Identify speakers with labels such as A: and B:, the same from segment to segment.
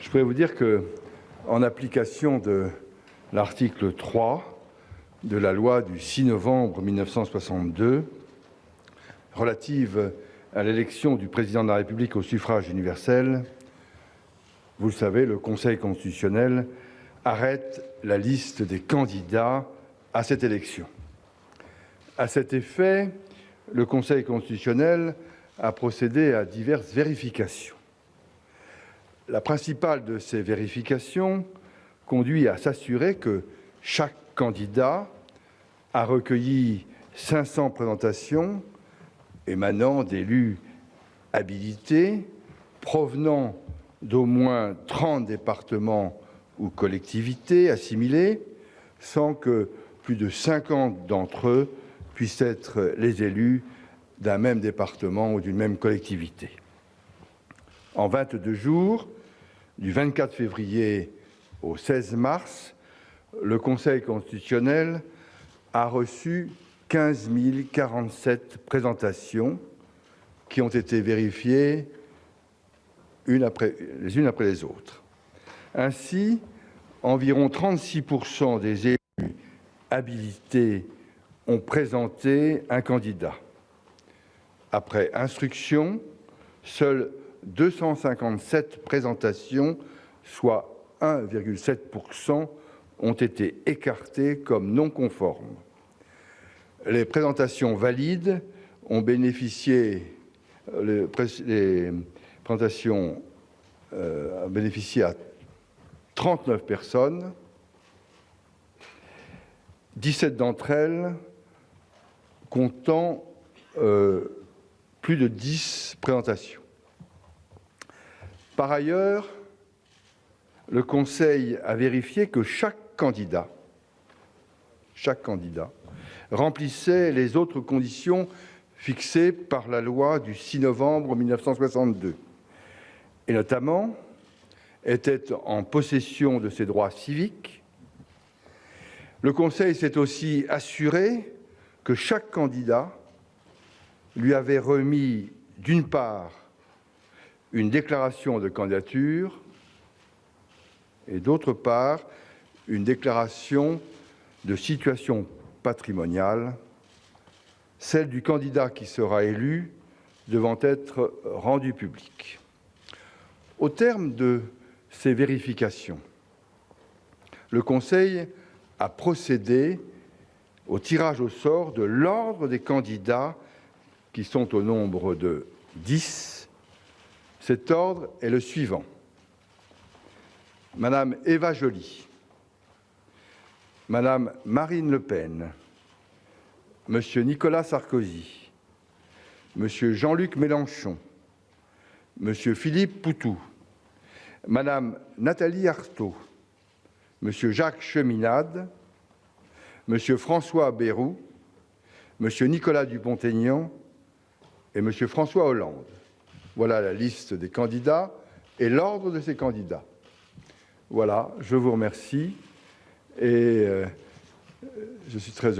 A: Je pourrais vous dire que, en application de l'article 3 de la loi du 6 novembre 1962 relative à l'élection du président de la République au suffrage universel, vous le savez, le Conseil constitutionnel arrête la liste des candidats à cette élection. À cet effet, le Conseil constitutionnel a procédé à diverses vérifications. La principale de ces vérifications conduit à s'assurer que chaque candidat a recueilli 500 présentations émanant d'élus habilités, provenant d'au moins 30 départements ou collectivités assimilées, sans que plus de 50 d'entre eux puissent être les élus d'un même département ou d'une même collectivité. En 22 jours, du 24 février au 16 mars, le Conseil constitutionnel a reçu 15 047 présentations qui ont été vérifiées les unes après les autres. Ainsi, environ 36% des élus habilités ont présenté un candidat. Après instruction, seules 257 présentations, soit 1,7%, ont été écartées comme non conformes. Les présentations valides ont bénéficié, à 39 personnes, 17 d'entre elles comptant plus de 10 présentations. Par ailleurs, le Conseil a vérifié que chaque candidat remplissait les autres conditions fixées par la loi du 6 novembre 1962, et notamment était en possession de ses droits civiques. Le Conseil s'est aussi assuré que chaque candidat lui avait remis, d'une part, une déclaration de candidature et, d'autre part, une déclaration de situation patrimoniale, celle du candidat qui sera élu devant être rendue publique. Au terme de ces vérifications, le Conseil a procédé au tirage au sort de l'ordre des candidats qui sont au nombre de 10. Cet ordre est le suivant. Madame Eva Joly, Madame Marine Le Pen, Monsieur Nicolas Sarkozy, Monsieur Jean-Luc Mélenchon, Monsieur Philippe Poutou, Madame Nathalie Arthaud, Monsieur Jacques Cheminade, Monsieur François Bayrou, Monsieur Nicolas Dupont-Aignan et Monsieur François Hollande. Voilà la liste des candidats et l'ordre de ces candidats. Voilà, je vous remercie et nous sommes très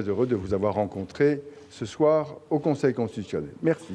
A: heureux de vous avoir rencontré ce soir au Conseil constitutionnel. Merci.